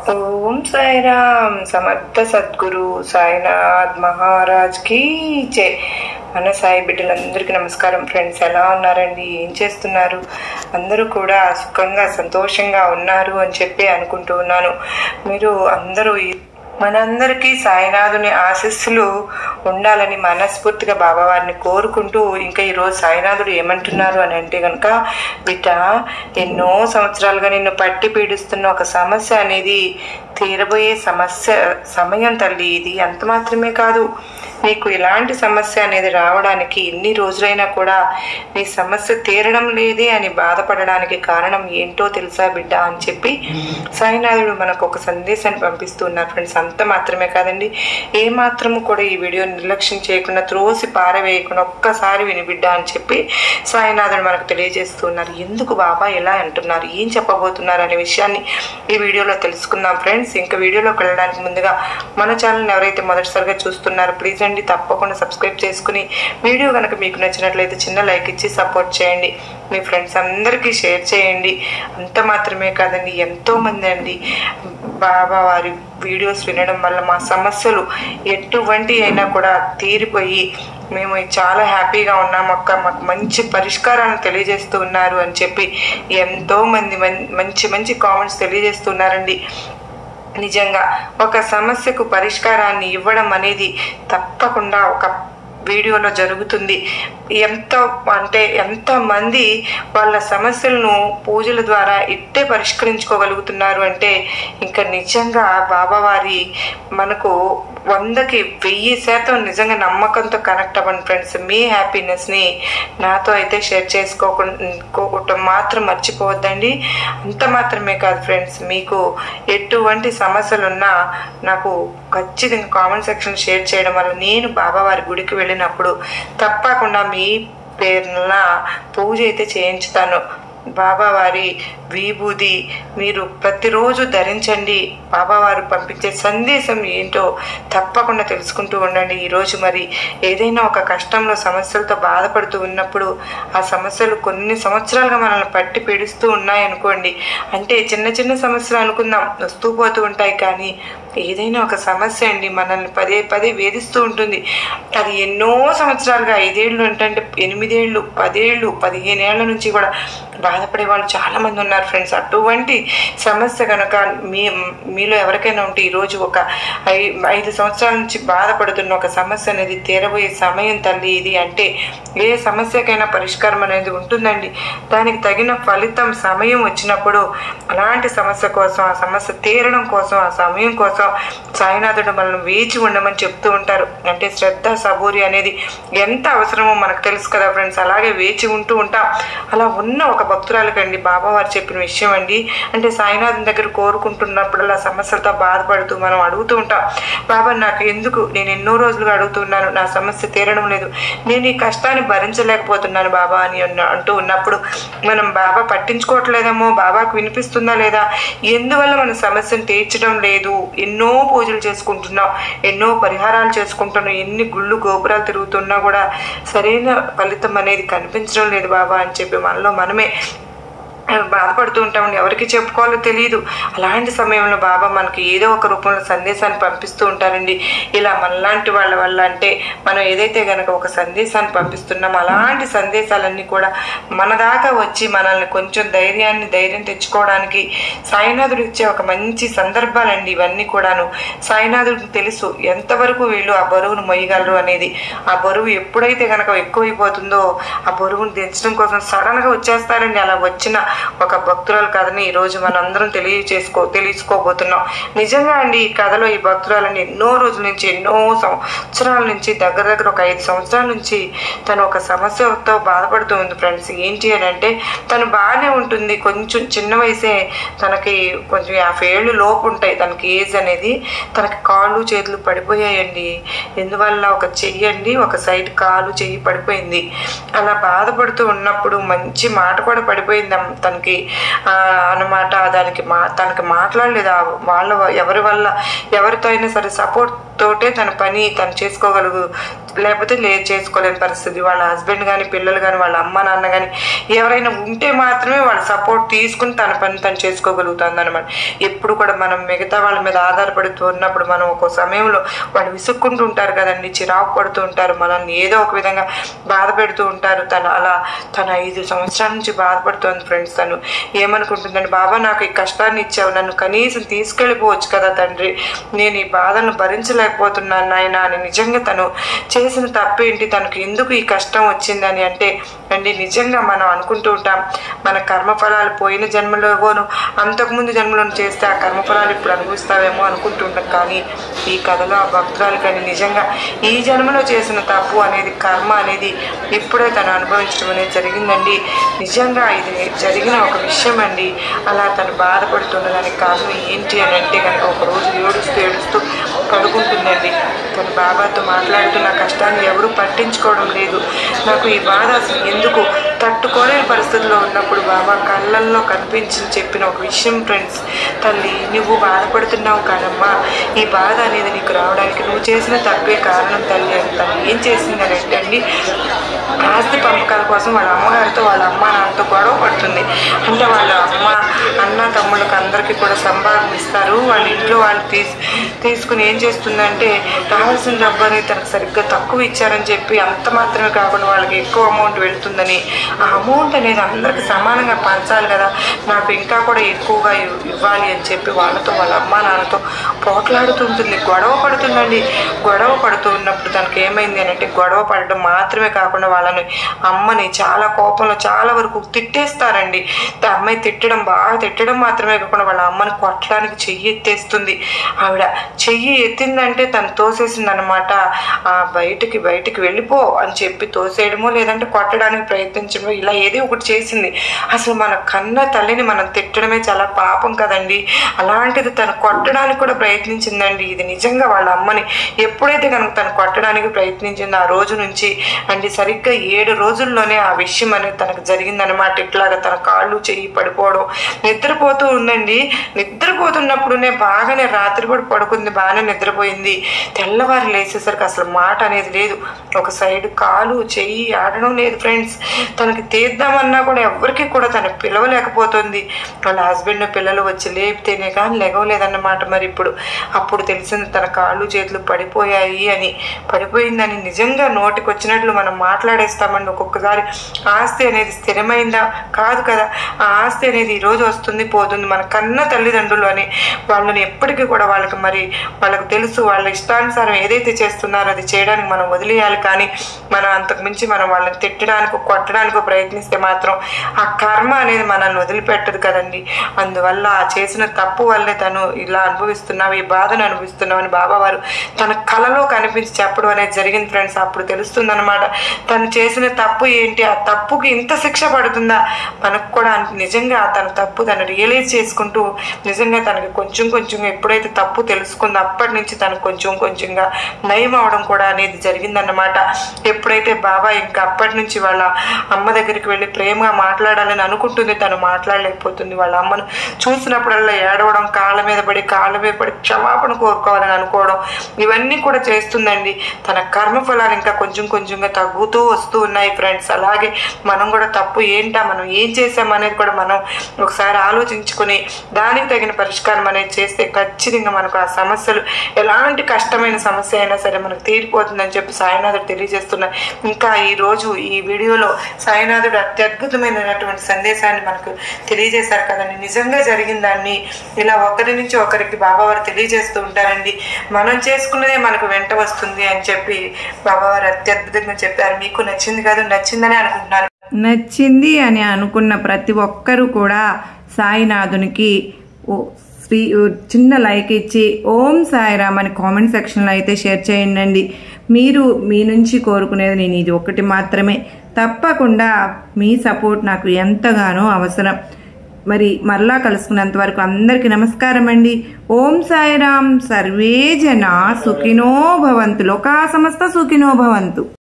ఓం సాయిరామ్. సమర్థ సద్గురు సాయినాథ్ మహారాజ్ కి జై. మన సాయి బిడ్డలందరికీ నమస్కారం. ఫ్రెండ్స్, ఎలా ఉన్నారండి? ఏం చేస్తున్నారు? అందరూ కూడా సుఖంగా సంతోషంగా ఉన్నారు అని చెప్పి అనుకుంటూ ఉన్నాను. మీరు అందరూ మనందరికీ సాయినాథుని ఆశీస్సులు ఉండాలని మనస్ఫూర్తిగా బాబావారిని కోరుకుంటూ, ఇంకా ఈరోజు సాయినాథుడు ఏమంటున్నారు అని అంటే కనుక, బిడ్డ, ఎన్నో సంవత్సరాలుగా నిన్ను పట్టి పీడిస్తున్న ఒక సమస్య అనేది తీరబోయే సమయం తల్లి. ఇది అంత మాత్రమే కాదు, నీకు ఇలాంటి సమస్య అనేది రావడానికి ఎన్ని రోజులైనా కూడా నీ సమస్య తీరడం లేదే అని బాధపడడానికి కారణం ఏంటో తెలుసా బిడ్డ అని చెప్పి సాయినాథుడు మనకు ఒక సందేశాన్ని పంపిస్తున్నారు. ఫ్రెండ్స్, అంత మాత్రమే కాదండి, ఏ మాత్రము కూడా ఈ వీడియో నిర్లక్ష్యం చేయకుండా, త్రోసి పారవేయకుండా ఒక్కసారి విని బిడ్డ అని చెప్పి సాయినాథుడు మనకు తెలియజేస్తున్నారు. ఎందుకు బాబా ఎలా అంటున్నారు, ఏం చెప్పబోతున్నారు అనే విషయాన్ని ఈ వీడియోలో తెలుసుకుందాం. ఫ్రెండ్స్, ఇంకా వీడియోలోకి వెళ్ళడానికి ముందుగా మన ఛానల్ని ఎవరైతే మొదటిసారిగా చూస్తున్నారో ప్లీజ్ అండి తప్పకుండా సబ్స్క్రైబ్ చేసుకుని, వీడియో కనుక మీకు నచ్చినట్లయితే చిన్న లైక్ ఇచ్చి సపోర్ట్ చేయండి. మీ ఫ్రెండ్స్ అందరికీ షేర్ చేయండి. అంత మాత్రమే కాదండి, ఎంతోమంది అండి బాబా వారి వీడియోస్ వినడం వల్ల మా సమస్యలు ఎటువంటి అయినా కూడా తీరిపోయి మేము చాలా హ్యాపీగా ఉన్నాం అక్క, మాకు మంచి పరిష్కారాన్ని తెలియజేస్తూ ఉన్నారు అని చెప్పి ఎంతోమంది మంచి మంచి కామెంట్స్ తెలియజేస్తున్నారండి. నిజంగా ఒక సమస్యకు పరిష్కారాన్ని ఇవ్వడం అనేది తప్పకుండా ఒక వీడియోలో జరుగుతుంది. ఎంతమంది వాళ్ళ సమస్యలను పూజల ద్వారా ఇట్టే పరిష్కరించుకోగలుగుతున్నారు అంటే ఇంకా నిజంగా బాబావారి మనకు 100కి 1000% నిజంగా నమ్మకంతో కనెక్ట్ అవ్వండి. ఫ్రెండ్స్, మీ హ్యాపీనెస్ని నాతో అయితే షేర్ చేసుకోవటం మాత్రం మర్చిపోవద్దండి. అంత మాత్రమే కాదు ఫ్రెండ్స్, మీకు ఎటువంటి సమస్యలున్నా నాకు ఖచ్చితంగా కామెంట్ సెక్షన్ షేర్ చేయడం వల్ల నేను బాబావారి గుడికి వెళ్ళినప్పుడు తప్పకుండా మీ పేరున పూజ అయితే చేయించుతాను. బాబావారి విభూది మీరు ప్రతిరోజు ధరించండి. బాబావారు పంపించే సందేశం ఏంటో తప్పకుండా తెలుసుకుంటూ ఉండండి. ఈరోజు మరి ఏదైనా ఒక కష్టంలో సమస్యలతో బాధపడుతూ ఉన్నప్పుడు ఆ సమస్యలు కొన్ని సంవత్సరాలుగా మనల్ని పట్టి పీడిస్తూ ఉన్నాయనుకోండి, అంటే చిన్న చిన్న సమస్యలు అనుకుందాం, వస్తూ పోతూ ఉంటాయి, కానీ ఏదైనా ఒక సమస్య అండి మనల్ని పదే పదే వేధిస్తూ ఉంటుంది. అది ఎన్నో సంవత్సరాలుగా 5 ఏళ్ళు అంటే 8 ఏళ్ళు 10 ఏళ్ళు 15 ఏళ్ల నుంచి కూడా బాధపడే వాళ్ళు చాలామంది ఉన్నారు. ఫ్రెండ్స్, అటువంటి సమస్య కనుక మీలో ఎవరికైనా ఉంటే ఈరోజు ఒక 5 సంవత్సరాల నుంచి బాధపడుతున్న ఒక సమస్య అనేది తీరబోయే సమయం తల్లి ఇది. అంటే ఏ సమస్యకైనా పరిష్కారం అనేది ఉంటుందండి. దానికి తగిన ఫలితం సమయం వచ్చినప్పుడు అలాంటి సమస్య కోసం, ఆ సమస్య తీరడం కోసం, ఆ సమయం కోసం సాయినాథుడు మనల్ని వేచి ఉండమని చెప్తూ ఉంటారు. అంటే శ్రద్ధ సబూరి అనేది ఎంత అవసరమో మనకు తెలుసు కదా ఫ్రెండ్స్. అలాగే వేచి ఉంటూ ఉంటాం. అలా ఉన్న ఒక భక్తురాలకండి బాబావారు చెప్పిన విషయం అండి. అంటే సాయినాథుని దగ్గర కోరుకుంటున్నప్పుడు అలా సమస్యలతో బాధపడుతూ మనం అడుగుతూ ఉంటాం, బాబా నాకు ఎందుకు, నేను ఎన్నో రోజులుగా అడుగుతున్నాను, నా సమస్య తీరడం లేదు, నేను ఈ కష్టాన్ని భరించలేకపోతున్నాను బాబా అని అంటూ ఉన్నప్పుడు మనం బాబా పట్టించుకోవట్లేదేమో, బాబాకు వినిపిస్తుందా లేదా, ఎందువల్ల మన సమస్యను తీర్చడం లేదు, ఎన్నో పూజలు చేసుకుంటున్నాం, ఎన్నో పరిహారాలు చేసుకుంటున్నాం, ఎన్ని గుళ్ళు గోపురాలు తిరుగుతున్నా కూడా సరైన ఫలితం అనేది కనిపించడం లేదు బాబా అని చెప్పి మనలో మనమే బాధపడుతూ ఉంటామండి. ఎవరికి చెప్పుకోవాలో తెలియదు. అలాంటి సమయంలో బాబా మనకి ఏదో ఒక రూపంలో సందేశాన్ని పంపిస్తూ ఉంటారండి. ఇలా మనలాంటి వాళ్ళ వల్ల, అంటే మనం ఏదైతే కనుక ఒక సందేశాన్ని పంపిస్తున్నామో అలాంటి సందేశాలన్నీ కూడా మన దాకా వచ్చి మనల్ని కొంచెం ధైర్యం తెచ్చుకోవడానికి సాయినాథుడు ఇచ్చే ఒక మంచి సందర్భాలండి ఇవన్నీ కూడాను. సాయినాథుడికి తెలుసు ఎంతవరకు వీళ్ళు ఆ బరువును మొయ్యగలరు అనేది. ఆ బరువు ఎప్పుడైతే కనుక ఎక్కువైపోతుందో ఆ బరువును దించడం కోసం సడన్గా వచ్చేస్తారండి. అలా వచ్చిన ఒక భక్తురాలు కథని ఈరోజు మనందరం తెలుసుకోబోతున్నాం. నిజంగా అండి ఈ కథలో ఈ భక్తురాలని ఎన్నో రోజుల నుంచి, ఎన్నో సంవత్సరాల నుంచి, దగ్గర ఒక 5 సంవత్సరాల నుంచి తను ఒక సమస్యతో బాధపడుతూ ఉంది. ఫ్రెండ్స్, ఏంటి అని అంటే తను బాగానే ఉంటుంది, కొంచెం చిన్న వయసే, తనకి కొంచెం 50 ఏళ్ళు లోపు ఉంటాయి తనకి ఏజ్ అనేది. తనకి కాళ్ళు చేతులు పడిపోయాయండి. ఎందువల్ల ఒక చెయ్యి అండి, ఒక సైడ్ కాలు చెయ్యి పడిపోయింది. అలా బాధపడుతూ ఉన్నప్పుడు మంచి మాట కూడా పడిపోయింది. తనకి అన్నమాట. తనకి మాట్లాడలేదు. ఎవరి వల్ల ఎవరితో అయినా సరే సపోర్ట్ తోటే తన పని తను చేసుకోగలుగు, లేకపోతే చేసుకోలేని పరిస్థితి. వాళ్ళ హస్బెండ్ కానీ పిల్లలు కానీ వాళ్ళ అమ్మ నాన్న కానీ ఎవరైనా ఉంటే మాత్రమే వాళ్ళ సపోర్ట్ తీసుకుని తన పని తను చేసుకోగలుగుతుంది అనమాట. ఎప్పుడు కూడా మనం మిగతా వాళ్ళ మీద ఆధారపడుతూ ఉన్నప్పుడు మనం ఒక సమయంలో వాళ్ళు విసుక్కుంటూ ఉంటారు కదండి, చిరాకు పడుతూ ఉంటారు, మనల్ని ఏదో ఒక విధంగా బాధ పెడుతూ ఉంటారు. తన 5 సంవత్సరాల నుంచి బాధపడుతుంది ఫ్రెండ్స్. తను ఏమనుకుంటుందండి, బాబా నాకు ఈ కష్టాన్ని ఇచ్చావు, నన్ను కనీసం తీసుకెళ్ళిపోవచ్చు కదా తండ్రి, నేను ఈ బాధను భరించలేకపోతున్నాను నాయన అని నిజంగా తను చేసిన తప్పేంటి, తనకు ఎందుకు ఈ కష్టం వచ్చిందని అంటే అండి నిజంగా మనం అనుకుంటూ ఉంటాం మన కర్మఫలాలు పోయిన జన్మలోనూ అంతకుముందు జన్మలను చేస్తే ఆ కర్మఫలాలు ఇప్పుడు అనుభవిస్తావేమో అనుకుంటూ ఉంటాం. కానీ ఈ కథలో ఆ భక్తురాలు కానీ నిజంగా ఈ జన్మలో చేసిన తప్పు అనేది కర్మ అనేది ఇప్పుడే తను అనుభవించడం అనేది జరిగిందండి. నిజంగా ఇది జరిగిన ఒక విషయం అండి. అలా తను బాధపడుతున్న దానికి కారణం ఏంటి అని అంటే కనుక ఒకరోజు ఏడుస్తూ పడుకుంటుందండి. తను బాబాతో మాట్లాడుతున్న కష్టాన్ని ఎవరూ పట్టించుకోవడం లేదు, నాకు ఈ బాధ అసలు ఎందుకు తట్టుకోలేని పరిస్థితుల్లో ఉన్నప్పుడు బాబా కళ్ళల్లో కనిపించి చెప్పిన ఒక విషయం ఫ్రెండ్స్, తల్లి నువ్వు బాధపడుతున్నావు కానమ్మా, ఈ బాధ అనేది నీకు రావడానికి నువ్వు చేసిన తప్పే కారణం తల్లి అని. తను ఏం చేసిందని అంటే అండి, ఆస్తి పంపకాల కోసం వాళ్ళ అమ్మగారితో వాళ్ళ అమ్మ నాన్నతో గొడవ పడుతుంది. అంటే వాళ్ళ అన్న తమ్ముళ్ళకి అందరికీ కూడా సంభాగం ఇస్తారు. వాళ్ళ ఇంట్లో వాళ్ళు తీసుకుని ఏం చేస్తుందంటే రావాల్సిన డబ్బు అనేది తనకు సరిగ్గా తక్కువ ఇచ్చారని చెప్పి అంత మాత్రమే కాకుండా వాళ్ళకి ఎక్కువ అమౌంట్ వెళ్తుందని, ఆ అమౌంట్ అనేది అందరికీ సమానంగా పంచాలి కదా, నాకు ఇంకా కూడా ఎక్కువగా ఇవ్వాలి అని చెప్పి వాళ్ళతో వాళ్ళ అమ్మ నాన్నతో పోట్లాడుతుంటుంది, గొడవ పడుతుందండి. గొడవ పడుతూ ఉన్నప్పుడు తనకు ఏమైంది అని అంటే గొడవ పడడం మాత్రమే కాకుండా వాళ్ళని అమ్మని చాలా కోపంలో చాలా వరకు తిట్టేస్తారండి. అమ్మాయి బాగా తిట్టడం మాత్రమే కాకుండా వాళ్ళ అమ్మని కొట్టడానికి చెయ్యి ఎత్తేస్తుంది. ఆవిడ చెయ్యి ఎత్తిందంటే తను తోసేసింది అనమాట. బయటికి వెళ్ళిపో అని చెప్పి తోసేయడమో లేదంటే కొట్టడానికి ప్రయత్నించడమో ఇలా ఏదో ఒకటి చేసింది. అసలు మన కన్న తల్లిని మనం తిట్టడమే చాలా పాపం కదండి. అలాంటిది తను కొట్టడానికి కూడా ప్రయత్నించిందండి. ఇది నిజంగా వాళ్ళ అమ్మని ఎప్పుడైతే కనుక తను కొట్టడానికి ప్రయత్నించిందో ఆ రోజు నుంచి అండి సరిగ్గా 7 రోజుల్లోనే ఆ విషయం అనేది తనకు జరిగిందనమాట. ఇట్లాగా తన కాళ్ళు చెయ్యి పడిపోవడం, నిద్రపోతూ ఉందండి. నిద్రపోతున్నప్పుడునే బాగానే రాత్రిపూట పడుకుంది, బాగానే నిద్రపోయింది. తెల్లవారు లేచేసరికి అసలు మాట అనేది లేదు, ఒక సైడ్ కాలు చెయ్యి ఆడడం లేదు ఫ్రెండ్స్. తనకి తీద్దామన్నా కూడా ఎవరికి కూడా తను పిలవలేకపోతుంది. వాళ్ళ హస్బెండ్ పిల్లలు వచ్చి లేపితేనే కానీ లెగవలేదన్నమాట. మరి అప్పుడు తెలిసింది తన కాళ్ళు చేతులు పడిపోయిందని. నిజంగా నోటికి వచ్చినట్లు మనం మాట్లాడేస్తామండి ఒక్కొక్కసారి. ఆస్తి అనేది స్థిరమైందా కాదు కదా, ఆ ఆస్తి అనేది ఈరోజు వస్తుంది పోతుంది. మన కన్న తల్లిదండ్రులు అని వాళ్ళని ఎప్పటికీ కూడా వాళ్ళకు తెలుసు, వాళ్ళ ఇష్టానుసారం ఏదైతే చేస్తున్నారో అది చేయడానికి మనం వదిలేయాలి. కానీ మనం అంతకు మించి మనం వాళ్ళని తిట్టడానికి కొట్టడానికి ప్రయత్నిస్తే మాత్రం ఆ కర్మ అనేది మనల్ని వదిలిపెట్టదు కదండి. అందువల్ల ఆ చేసిన తప్పు వల్లే తను ఇలా అనుభవిస్తున్నావు, ఈ బాధను అనుభవిస్తున్నావు అని బాబావారు తన కళలో కనిపించి చెప్పడం అనేది జరిగింది ఫ్రెండ్స్. అప్పుడు తెలుస్తుంది అనమాట తను చేసిన తప్పు ఏంటి, ఆ తప్పుకి ఇంత శిక్ష పడుతుందా మనకు కూడా. నిజంగా తన తప్పు తను రియలైజ్ చేసుకుంటూ నిజంగా తనకి కొంచెం ఎప్పుడైతే తప్పు తెలుసుకుందో అప్పటి నుంచి తనకు కొంచెంగా నయం అవడం కూడా అనేది జరిగిందన్నమాట. ఎప్పుడైతే బాబా ఇంకా అప్పటి నుంచి వాళ్ళ అమ్మ దగ్గరికి వెళ్ళి ప్రేమగా మాట్లాడాలని అనుకుంటుంది, తను మాట్లాడలేకపోతుంది. వాళ్ళ అమ్మను చూసినప్పుడల్లా ఏడవడం, కాళ్ళ మీద పడి క్షమాపణ కోరుకోవాలని అనుకోవడం, ఇవన్నీ కూడా చేస్తుందండి. తన కర్మఫలాలు ఇంకా కొంచెంగా తగ్గుతూ వస్తూ ఉన్నాయి ఫ్రెండ్స్. అలాగే మనం కూడా తప్పు ఏంటా, మనం ఏం చేసామనేది కూడా మనం ఒకసారి ఆలోచించుకుని దానికి తగిన పరిష్కారం అనేది చేస్తే ఖచ్చితంగా మనకు ఆ సమస్యలు ఎలాంటి కష్టమైన సమస్య అయినా సరే మనకు తీరిపోతుందని చెప్పి సాయినాథుడు తెలియజేస్తున్నారు. ఇంకా ఈరోజు ఈ వీడియోలో సాయినాథుడు అత్యద్భుతమైనటువంటి సందేశాన్ని మనకు తెలియజేశారు కదండి. నిజంగా జరిగిన దాన్ని ఇలా ఒకరి నుంచి ఒకరికి బాబావారు తెలియజేస్తూ ఉంటారండి. మనం చేసుకున్నదే మనకు వెంట వస్తుంది అని చెప్పి బాబావారు అత్యద్భుతంగా చెప్పారు. మీకు నచ్చింది కాదు, నచ్చిందని అనుకుంటున్నాను. నచ్చింది అని అనుకున్న ప్రతి ఒక్కరూ కూడా సాయినాథునికి చిన్న లైక్ ఇచ్చి ఓం సాయిరామ్ అని కామెంట్ సెక్షన్లో అయితే షేర్ చేయండి. మీరు మీ నుంచి కోరుకునేది నేను ఇది ఒకటి మాత్రమే. తప్పకుండా మీ సపోర్ట్ నాకు ఎంతగానో అవసరం. మరలా కలుసుకున్నంత వరకు అందరికీ నమస్కారం అండి. ఓం సాయిరామ్. సర్వే జన సుఖినో భవంతు. లోకా సమస్త సుఖినో భవంతు.